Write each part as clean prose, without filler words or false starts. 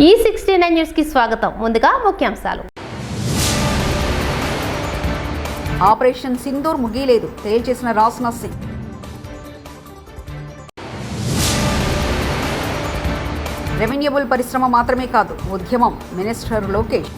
E69 news కి స్వాగతం. ముందుగా ముఖ్యాంశాలు. ఆపరేషన్ సింధూర్ ముగియలేదు, తేల్చేసిన రాజ్నాథ్ సింగ్. రెవెన్యూబుల్ పరిశ్రమ మాత్రమే కాదు, ఉద్యమం మినిస్టర్ లోకేష్.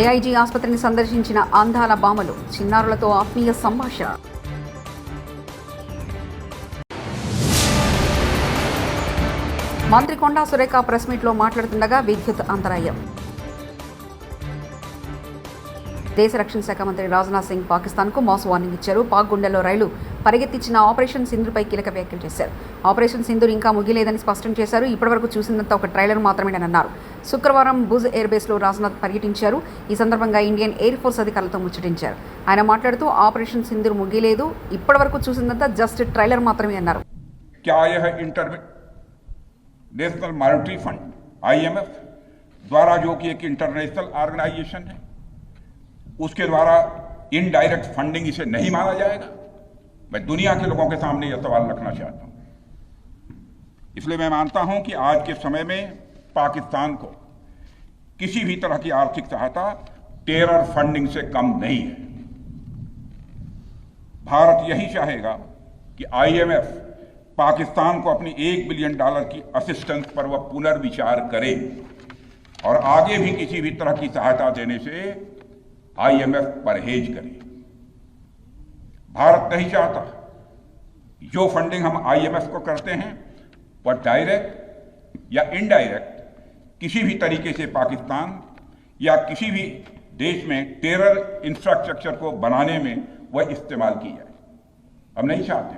ఏఐజీ ఆసుపత్రిని సందర్శించిన అందాల బామలు, చిన్నారులతో ఆత్మీయ సంభాషణ. మంత్రి కొండా సురేఖ ప్రెస్ మీట్లో మాట్లాడుతుండగా విద్యుత్ అంతరాయం. దేశ రక్షణ శాఖ మంత్రి రాజ్నాథ్ సింగ్ పాకిస్తాన్కు మాస్ వార్నింగ్ ఇచ్చారు. పాక్ గుండెల్లో రైలు పరిగెత్తించిన ఆపరేషన్ సింధూర్పై కీలక వ్యాఖ్యలు చేశారు. ఆపరేషన్ సింధూర్ ఇంకా ముగిలేదని స్పష్టం చేశారు. ఇప్పటివరకు చూసిందంతా ఒక ట్రైలర్ మాత్రమేనని అన్నారు. శుక్రవారం భుజ్ ఎయిర్ బేస్లో రాజ్నాథ్ పర్యటించారు. ఈ సందర్భంగా ఇండియన్ ఎయిర్ ఫోర్స్ అధికారులతో ముచ్చటించారు. ఆయన మాట్లాడుతూ ఆపరేషన్ సింధూర్ ముగిలేదు, ఇప్పటివరకు చూసిందంతా జస్ట్ ట్రైలర్ మాత్రమే అన్నారు. नेशनल मॉनेटरी फंड IMF द्वारा, जो कि एक इंटरनेशनल ऑर्गेनाइजेशन है, उसके द्वारा इनडायरेक्ट फंडिंग इसे नहीं माना जाएगा? मैं दुनिया के लोगों के सामने यह सवाल रखना चाहता हूं. इसलिए मैं मानता हूं कि आज के समय में पाकिस्तान को किसी भी तरह की आर्थिक सहायता टेरर फंडिंग से कम नहीं है. भारत यही चाहेगा कि IMF पाकिस्तान को अपनी $1 बिलियन की असिस्टेंस पर वह पुनर्विचार करे और आगे भी किसी भी तरह की सहायता देने से IMF परहेज करे. भारत नहीं चाहता जो फंडिंग हम IMF को करते हैं वह डायरेक्ट या इनडायरेक्ट किसी भी तरीके से पाकिस्तान या किसी भी देश में टेरर इंफ्रास्ट्रक्चर को बनाने में वह इस्तेमाल की जाए. हम नहीं चाहते.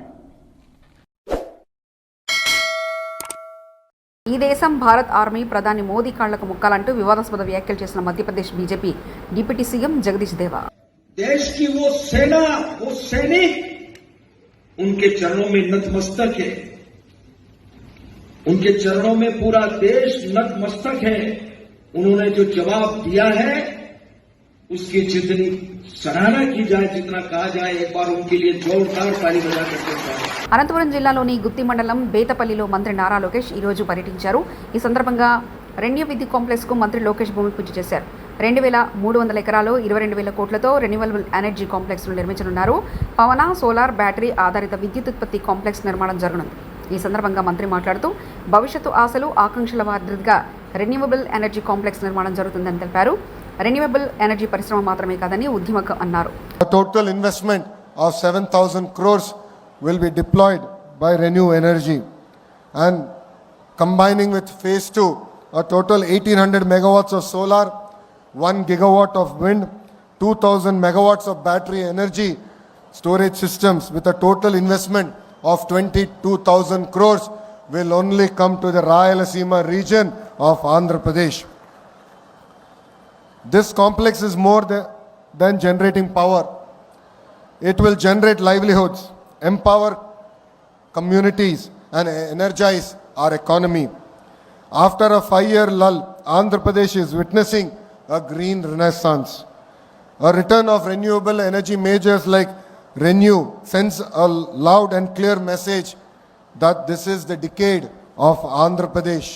ఈ దేశం భారత్ ఆర్మీ ప్రధాని మోదీ కాళ్లకు ముక్కాలంటూ వివాదాస్పద వ్యాఖ్యలు చేసిన Madhya Pradesh BJP deputy CM Jagadish దేవా. देश की वो सेना, वो सैनिक उनके चरणों में नतमस्तक है, उनके चरणों में पूरा देश नतमस्तक है. उन्होंने जो जवाब दिया है उसकी जितनी सराहना की जाए, जितना कहा जाए, एक बार उनके लिए जोरदार ताली बजा करके అనంతపురం జిల్లాలోని గుత్తి మండలం బేతపల్లిలో మంత్రి నారా లోకేష్ ఈరోజు పర్యటించారు. ఈ సందర్భంగా రెన్యూ విద్యుత్ కాంప్లెక్స్కు మంత్రి లోకేష్ భూమి పూజ చేశారు. 2,300 ఎకరాలు 22,000 కోట్లతో రెన్యూవబుల్ ఎనర్జీ కాంప్లెక్స్ను నిర్మించనున్నారు. పవన, సోలార్, బ్యాటరీ ఆధారిత విద్యుత్ ఉత్పత్తి కాంప్లెక్స్ నిర్మాణం జరగనుంది. ఈ సందర్భంగా మంత్రి మాట్లాడుతూ భవిష్యత్తు ఆశలు, ఆకాంక్షల వారీగా రెన్యూవబుల్ ఎనర్జీ కాంప్లెక్స్ నిర్మాణం జరుగుతుందని తెలిపారు. రెన్యూవబుల్ ఎనర్జీ పరిశ్రమ మాత్రమే కాదని ఉద్యమం అన్నారు. Total investment of 7,000 crores will be deployed by Renew Energy, and combining with phase 2, a total 1,800 megawatts of solar, 1 gigawatt of wind, 2,000 megawatts of battery energy storage systems with a total investment of 22,000 crores will only come to the Rayalaseema region of Andhra Pradesh. This complex is more than generating power. It will generate livelihoods, empower communities and energize our economy. After a 5-year lull, Andhra Pradesh is witnessing a green renaissance. A return of renewable energy majors like Renew sends a loud and clear message that this is the decade of Andhra Pradesh.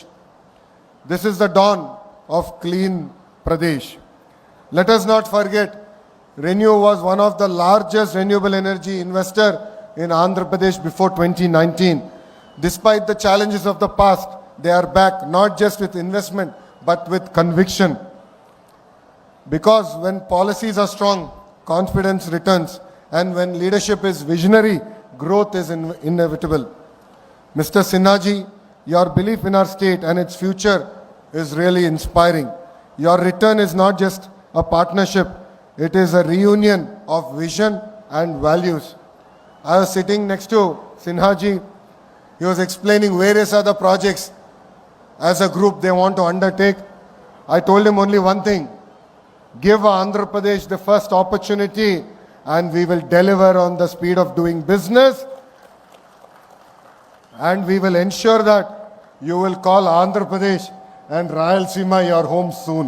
This is the dawn of clean Pradesh. Let us not forget, Renew was one of the largest renewable energy investor in Andhra Pradesh before 2019. Despite the challenges of the past, they are back not just with investment but with conviction. Because when policies are strong, confidence returns, and when leadership is visionary, growth is inevitable. Mr. Sinhaji, your belief in our state and its future is really inspiring. Your return is not just a partnership, it is a reunion of vision and values. I was sitting next to Sinhaji. He was explaining various other projects as a group they want to undertake. I told him only one thing: give Andhra Pradesh the first opportunity and we will deliver on the speed of doing business, and we will ensure that you will call Andhra Pradesh and Rayalaseema your home soon.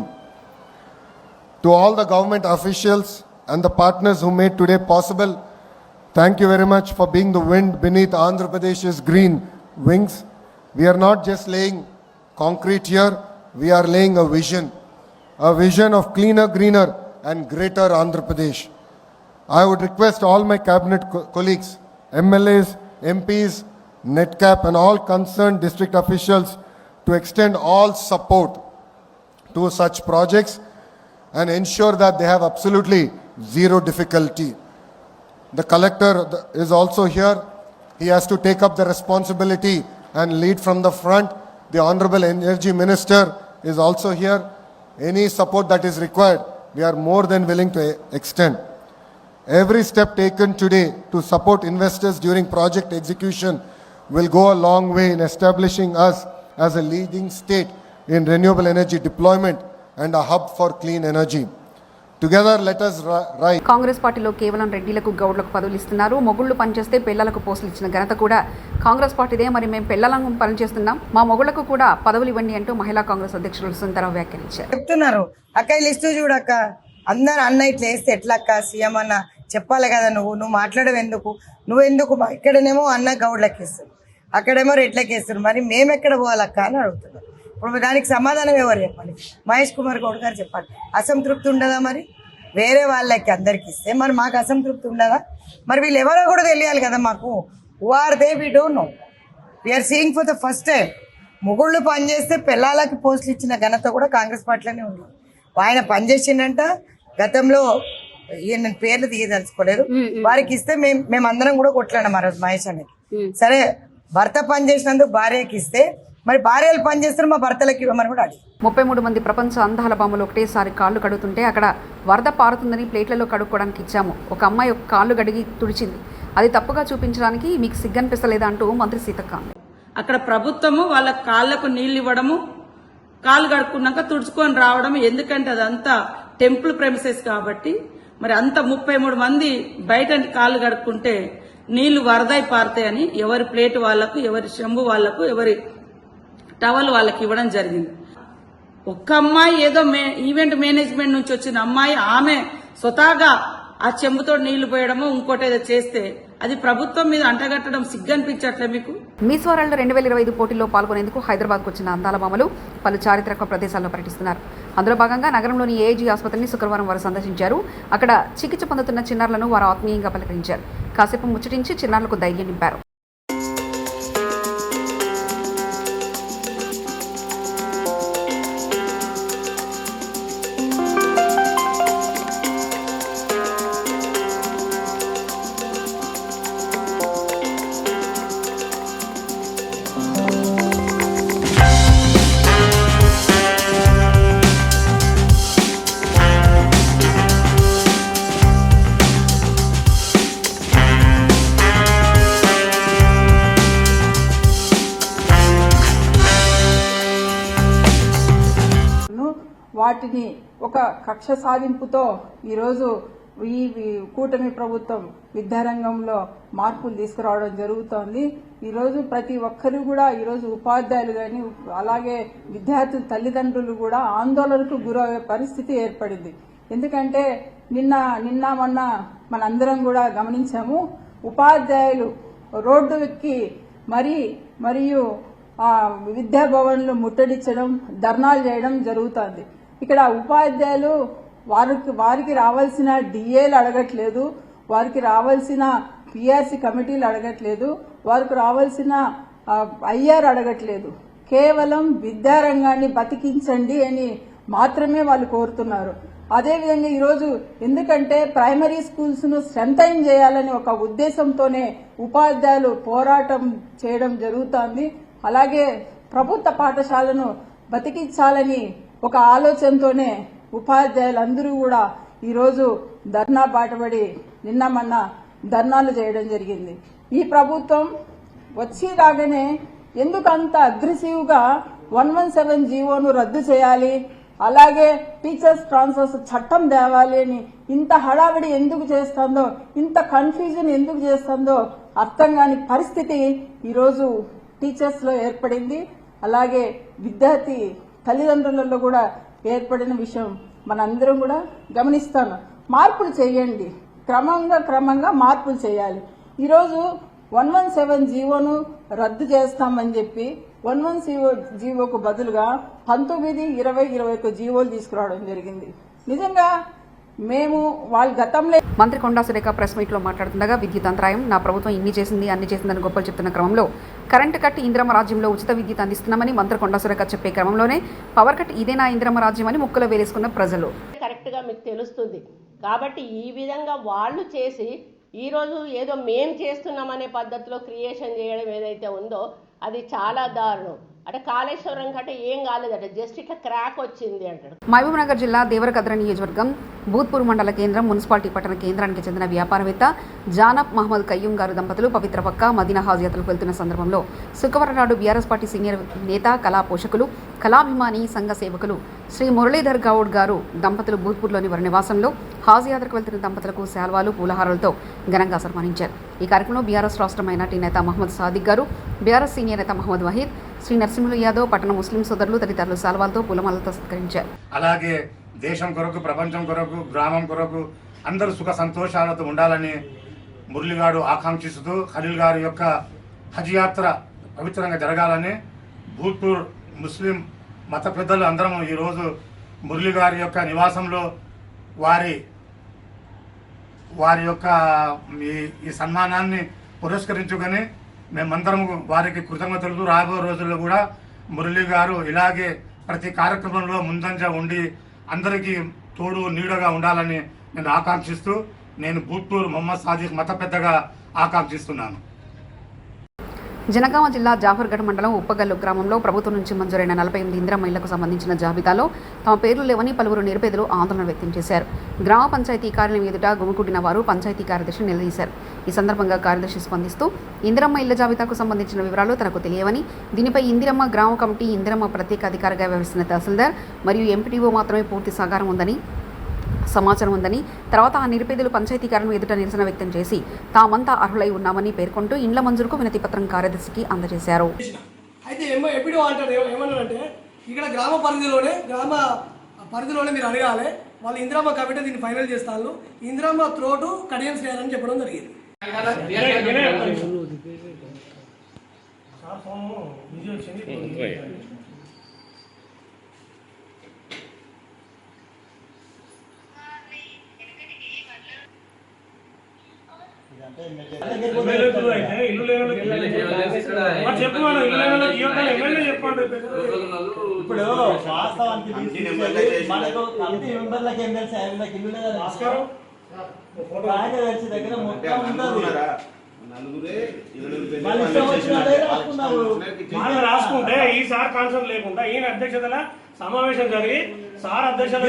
To all the government officials and the partners who made today possible, Thank you very much for being the wind beneath Andhra Pradesh's green wings. We are not just laying concrete here, we are laying a vision of cleaner, greener and greater Andhra Pradesh. I would request all my cabinet colleagues, MLAs, MPs, NETCAP and all concerned district officials to extend all support to such projects and ensure that they have absolutely zero difficulty. The collector is also here. He has to take up the responsibility and lead from the front. The Honorable Energy Minister is also here. Any support that is required, we are more than willing to extend. Every step taken today to support investors during project execution will go a long way in establishing us as a leading state in renewable energy deployment and a hub for clean energy. Together, let us rise. Congress పార్టీలో కేవలం రెడ్డిలకు గౌడ్లకు పదవులు ఇస్తున్నారు. మొగుళ్ళు పనిచేస్తే పిల్లలకు పోస్టులు ఇచ్చిన ఘనత కూడా కాంగ్రెస్ పార్టీదే. మరి మేము పిల్లలను పనిచేస్తున్నాం, మా మొగుళ్లకు కూడా పదవులు ఇవ్వండి అంటూ మహిళా కాంగ్రెస్ అధ్యక్షులు సుందరరావు వ్యాఖ్యానించారు. చెప్తున్నారు అక్క లిస్టు చూడక్క, అందరు అన్న ఇట్లా వేస్తే ఎట్లక్క సీఎం అన్న చెప్పాలి కదా, నువ్వు మాట్లాడవు ఎందుకు, నువ్వెందుకు ఇక్కడనేమో అన్న గౌడ్లకి ఇస్తారు, అక్కడేమో రెడ్లకి ఇస్తారు, మరి మేము ఎక్కడ పోవాలక్క అని అడుగుతున్నారు. ఇప్పుడు దానికి సమాధానం ఎవరు చెప్పాలి? మహేష్ కుమార్ గౌడ్ గారు చెప్పాలి. అసంతృప్తి ఉండదా? మరి వేరే వాళ్ళకి అందరికి ఇస్తే మరి మాకు అసంతృప్తి ఉండదా? మరి వీళ్ళు ఎవరో కూడా తెలియాలి కదా మాకు. Who are they? We don't know. We are seeing for the first time మొగుళ్ళు పనిచేస్తే పిల్లలకి పోస్టులు ఇచ్చిన ఘనత కూడా కాంగ్రెస్ పార్టీలోనే ఉంది. ఆయన పనిచేసిండంట గతంలో, ఈయన పేర్లు తీయదలుచుకోలేదు, వారికి ఇస్తే మేమందరం కూడా కొట్లాడాం ఆ రోజు మహేష్ అనేది. సరే భర్త పనిచేసినందుకు భార్యకి ఇస్తే మరి భార్యలు పనిచేస్తారు, మా భర్తలకి ఇవ్వమని కూడా అడిగి. 33 మంది ప్రపంచ అందాల బామ్మలు ఒకటేసారి కాళ్ళు కడుగుతుంటే అక్కడ వరద పారుతుందని ప్లేట్లలో కడుక్కోవడానికి ఇచ్చాము. ఒక అమ్మాయి కాళ్ళు గడిగి తుడిచింది. అది తప్పుగా చూపించడానికి మీకు సిగ్గనిపిస్తలేదా అంటూ మంత్రి సీతక్క. అక్కడ ప్రభుత్వము వాళ్ళ కాళ్లకు నీళ్లు ఇవ్వడము, కాళ్ళు కడుక్కున్నాక తుడుచుకొని రావడం, ఎందుకంటే అదంతా టెంపుల్ ప్రెమిసెస్ కాబట్టి. మరి అంత 33 మంది బయట కాళ్ళు కడుక్కుంటే నీళ్లు వరదై పారుతాయని ఎవరి ప్లేట్ వాళ్లకు, ఎవరి చెంబు వాళ్లకు, ఎవరి టవల్ వాళ్ళకి ఇవ్వడం జరిగింది. ఒక్క అమ్మాయి ఏదో ఈవెంట్ మేనేజ్మెంట్ నుంచి వచ్చిన అమ్మాయి ఆమె స్వతహాగా ఆ చెంబుతో నీళ్లు పోయడమో ఇంకోటి ఏదో చేస్తే అది ప్రభుత్వం మీద అంటగట్టడం సిగ్గనిపించట్లే మీకు? మిస్ వరల్డ్ 2025 పోటీల్లో పాల్గొనేందుకు హైదరాబాద్కు వచ్చిన అందాల బామలు పలు చారిత్రక ప్రదేశాల్లో పర్యటిస్తున్నారు. అందులో భాగంగా నగరంలోని ఏజీ ఆసుపత్రిని శుక్రవారం వారు సందర్శించారు. అక్కడ చికిత్స పొందుతున్న చిన్నారులను వారు ఆత్మీయంగా పలకరించారు. కాసేపు ముచ్చటించి చిన్నారులకు ధైర్యం నింపారు. వాటిని ఒక కక్ష సాధింపుతో ఈరోజు ఈ కూటమి ప్రభుత్వం విద్యారంగంలో మార్పులు తీసుకురావడం జరుగుతోంది. ఈరోజు ప్రతి ఒక్కరు కూడా ఈరోజు ఉపాధ్యాయులు కానీ అలాగే విద్యార్థుల తల్లిదండ్రులు కూడా ఆందోళనకు గురయ్యే పరిస్థితి ఏర్పడింది. ఎందుకంటే నిన్న మొన్న మనందరం కూడా గమనించాము, ఉపాధ్యాయులు రోడ్డు ఎక్కి మరియు విద్యాభవన్లు ముట్టడించడం, ధర్నాలు చేయడం జరుగుతోంది. ఇక్కడ ఉపాధ్యాయులు వారికి రావాల్సిన డిఏలు అడగట్లేదు, వారికి రావాల్సిన పిఆర్సీ కమిటీలు అడగట్లేదు, వారికి రావాల్సిన ఐఆర్ అడగట్లేదు. కేవలం విద్యారంగాన్ని బతికించండి అని మాత్రమే వాళ్ళు కోరుతున్నారు. అదేవిధంగా ఈరోజు ఎందుకంటే ప్రైమరీ స్కూల్స్ ను స్ట్రెంథైన్ చేయాలని ఒక ఉద్దేశంతోనే ఉపాధ్యాయులు పోరాటం చేయడం జరుగుతోంది. అలాగే ప్రభుత్వ పాఠశాలను బతికించాలని ఒక ఆలోచనతోనే ఉపాధ్యాయులందరూ కూడా ఈరోజు ధర్నా బాటపడి నిన్న మొన్న ధర్నాలు చేయడం జరిగింది. ఈ ప్రభుత్వం వచ్చి రాగానే ఎందుకు అంత అగ్రెసివ్గా 117 జీవోను రద్దు చేయాలి, అలాగే టీచర్స్ ట్రాన్స్ఫర్స్ చట్టం తేవాలి అని ఇంత హడావిడి ఎందుకు చేస్తుందో, ఇంత కన్ఫ్యూజన్ ఎందుకు చేస్తుందో అర్థం కాని పరిస్థితి ఈరోజు టీచర్స్ లో ఏర్పడింది. అలాగే విద్యార్థి తల్లిదండ్రులలో కూడా ఏర్పడిన విషయం మనందరం కూడా గమనిస్తాను. మార్పులు చేయండి, క్రమంగా మార్పులు చేయాలి. ఈరోజు 117 జీవోను రద్దు చేస్తామని చెప్పి 117 జీవోకు బదులుగా 19, 20, 21 జీవోలు తీసుకురావడం జరిగింది. నిజంగా మేము వాళ్ళ గతంలో మంత్రి కొండా సురేఖ ప్రెస్ మీట్లో మాట్లాడుతుండగా విద్యుత్ అంతరాయం, నా ప్రభుత్వం ఇన్ని చేసింది అన్ని చేసిందని గొప్పలు చెప్తున్న క్రమంలో కరెంటు కట్ ఇందిరమ్మ రాజ్యంలో ఉచిత విద్యుత్ అందిస్తున్నామని మంత్రి కొండా సురేఖ చెప్పే క్రమంలోనే పవర్ కట్ ఇదేనా ఇందిరమ్మ రాజ్యం అని ముక్కలు వేరేసుకున్న ప్రజలు. కరెక్ట్గా మీకు తెలుస్తుంది కాబట్టి ఈ విధంగా వాళ్ళు చేసి ఈరోజు ఏదో మేం చేస్తున్నామనే పద్ధతిలో క్రియేషన్ చేయడం ఏదైతే ఉందో అది చాలా దారుణం. అంటే కాళేశ్వరం కంటే ఏం కాలేదట, జస్ట్ ఇట్లా క్రాక్ వచ్చింది అంటాడు. మహబూబ్నగర్ జిల్లా దేవరకద్ర నియోజకవర్గం భూత్పూర్ మండల కేంద్రం మున్సిపాలిటీ పట్టణ కేంద్రానికి చెందిన వ్యాపారవేత్త జానబ్ మహమ్మద్ కయ్యూం గారు దంపతులు పవిత్ర పక్క మదీనా హాజ్ యాత్రకు వెళ్తున్న సందర్భంలో శుక్రవారం నాడు బీఆర్ఎస్ పార్టీ సీనియర్ నేత, కళా పోషకులు, కళాభిమాని సంఘ సేవకులు శ్రీ మురళీధర్ గౌడ్ గారు దంపతులు భూత్పూర్లోని వారి నివాసంలో హాజ్ యాత్రకు వెళ్తున్న దంపతులకు శాల్వాలు, పూలహారాలతో ఘనంగా సన్మానించారు. ఈ కార్యక్రమంలో బీఆర్ఎస్ రాష్ట్ర మైనార్టీ నేత మహమ్మద్ సాదిక్ గారు, బీఆర్ఎస్ సీనియర్ నేత మహమ్మద్ వహీద్, శ్రీ నరసింహులు యాదవ్, పట్టణ ముస్లిం సోదరులు తదితరులు శాల్వాలతో పూలమాలతో సత్కరించారు. అలాగే దేశం కొరకు, ప్రపంచం కొరకు, గ్రామం కొరకు అందరూ సుఖ సంతోషాలతో ఉండాలని మురళిగాడు ఆకాంక్షిస్తూ ఖలీల్ గారి యొక్క హజ్ యాత్ర పవిత్రంగా జరగాలని భూత్పూర్ ముస్లిం మత పెద్దలు అందరం ఈరోజు మురళి గారి యొక్క నివాసంలో వారి యొక్క ఈ సన్మానాన్ని పురస్కరించుకొని మేమందరం వారికి కృతజ్ఞతలు. రాబోయే రోజుల్లో కూడా మురళి గారు ఇలాగే ప్రతి కార్యక్రమంలో ముందంజ ఉండి అందరికీ తోడు నీడగా ఉండాలని నేను ఆకాంక్షిస్తూ నేను భూత్పూర్ మొహమ్మద్ సాదిక్ మత పెద్దగా ఆకాంక్షిస్తున్నాను. జనగామ జిల్లా జాఫర్గఢ్ మండలం ఉప్పగల్లు గ్రామంలో ప్రభుత్వం నుంచి మంజూరైన 48 ఇందిరమ్మ ఇళ్లకు సంబంధించిన జాబితాలో తమ పేర్లు లేవని పలువురు నిరుపేదలు ఆందోళన వ్యక్తం చేశారు. గ్రామ పంచాయతీ కార్యాలయం ఎదుట గుమికూడిన వారు పంచాయతీ కార్యదర్శిని నిలదీశారు. ఈ సందర్భంగా కార్యదర్శి స్పందిస్తూ ఇందిరమ్మ ఇళ్ల జాబితాకు సంబంధించిన వివరాలు తనకు తెలియవని, దీనిపై ఇందిరమ్మ గ్రామ కమిటీ, ఇందిరమ్మ ప్రత్యేక అధికారిగా వ్యవహరిస్తున్న తహసీల్దార్ మరియు ఎంపీటీఓ మాత్రమే పూర్తి సమాచారం ఉందని, తర్వాత ఆ నిరుపేదలు పంచాయతీ కార్యాలయం ఎదుట నిరసన వ్యక్తం చేసి తామంతా అర్హులై ఉన్నామని పేర్కొంటూ ఇండ్ల మంజూరుకు వినతి పత్రం కార్యదర్శికి అందజేశారు. అయితే ఎప్పుడు అంటారు ఏమన్నారంటే ఇక్కడ గ్రామ పరిధిలోనే మీరు అడగాలి, వాళ్ళు ఇందిరమ్మ కమిటీ దీన్ని ఫైనల్ చేస్తాను, ఇందిరమ్మ త్రోటు కడియన్స్ చేయాలని చెప్పడం జరిగింది. ఇప్పుడు వాస్తవానికి మనకు కమిటీ మెంబర్లకి ఏం తెలుసు, ఇల్లు లేదా కార్యదర్శి దగ్గర మొత్తం ఉంటుంది. రాసుకుంటే ఈసారి కాన్సెప్ట్ లేకుండా ఈయన అధ్యక్షతన సమావేశం జరిగి సార్ అధ్యక్షత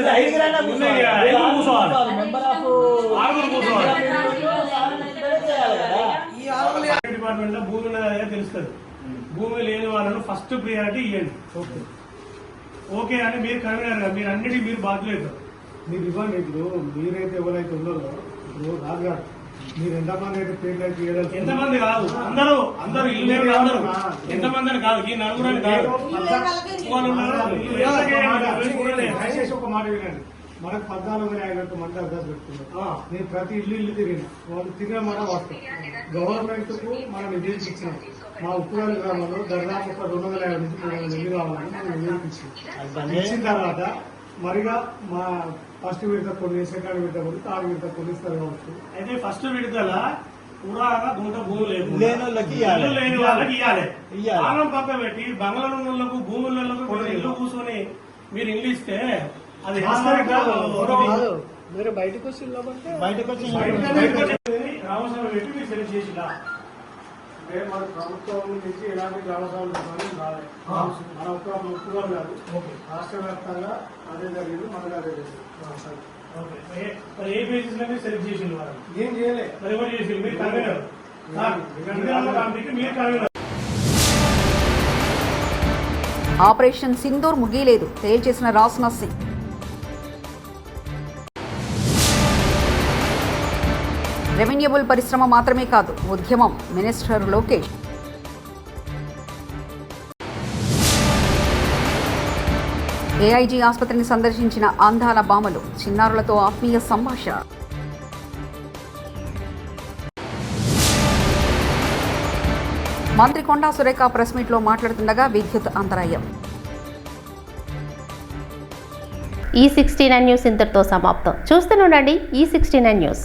డిపార్ట్మెంట్ లో భూమి ఉన్నదా తెలుస్తుంది. భూమి లేని వాళ్ళను ఫస్ట్ ప్రియారిటీ ఇవ్వండి. ఓకే అని మీరు కన్వీనర్, మీరు అన్నిటికీ మీరు బాధ్యులు. మీరు ఇవ్వండి. ఇప్పుడు మీరైతే ఎవరైతే ఉన్నారో ఇప్పుడు రాజుగారు మీరు ఎంతమంది అయితే పేర్లు అయితే ఇవ్వగలరు? ఎంతమంది కాదు, అందరూ ఇల్లు అందరూ ఎంతమంది అని కాదు, ఈ నలుగురని కాదు. దయచేసి ఒక మాట వినండి. మనకు 1450 మంది అర్దాలు పెట్టుకున్నారు. నేను ప్రతి ఇల్లు తిరిగిన వాళ్ళు తిరిగిన మాట వాస్తవం. గవర్నమెంట్ కు మనం నిధులు ఇచ్చినాం. మా ఉప్పుగాలి గ్రామంలో దాదాపు 250 నుంచి 300 ఇల్లు కావాలని మనం నిధులు ఇచ్చిన తర్వాత మరిగా మా ఫస్ట్ విడత కొన్ని, సెకండ్ విడత కొన్ని, థర్డ్ విడత కొన్ని ఇస్తారు కావచ్చు. అయితే ఫస్ట్ విడతల పురాగా గుంట భూమి లేని వాళ్ళకి ఇవ్వాలి. ఆనం పక్క పెట్టి బంగ్లాలకు భూములకు ఇల్లు కూర్చొని మీరు ఇల్లు ఇస్తే అది మీరు బయటకు వచ్చి గ్రామసభ పెట్టి మీరు సెలెక్ట్ చేసిలా. మన ప్రభుత్వం నుంచి ఎలాంటి గ్రామసభలు రాలేదు. మన ఉప్పుగా కాదు, రాష్ట్ర వ్యాప్తంగా అదే జరిగింది, మనకు అదే జరిగింది. ఏ బేసిస్ లో మీరు సెలెక్ట్ చేసింది? ఏం చేయలేదు. మరి ఎవరు చేసింది? మీరు కన్వీనర్. మీరు కన్వీనర్. ఆపరేషన్ సింధూర్ ముగియలేదు, తేల్చేసిన రాజ్నాథ్ సింగ్. రెవెన్యూబుల్ పరిశ్రమ మాత్రమే కాదు, ఉద్యమం, మినిస్టర్ లోకేష్. ఏఐజీ ఆసుపత్రిని సందర్శించిన అందాల భామలు, చిన్నారులతో ఆత్మీయ సంభాషణ. మంత్రి కొండా సురేఖ ప్రెస్ మీట్లో మాట్లాడుతుండగా విద్యుత్ అంతరాయం. ఈ 69 న్యూస్ ఇంతటితో సమాప్తం. చూస్తూనే ఉండండి ఈ 69 న్యూస్.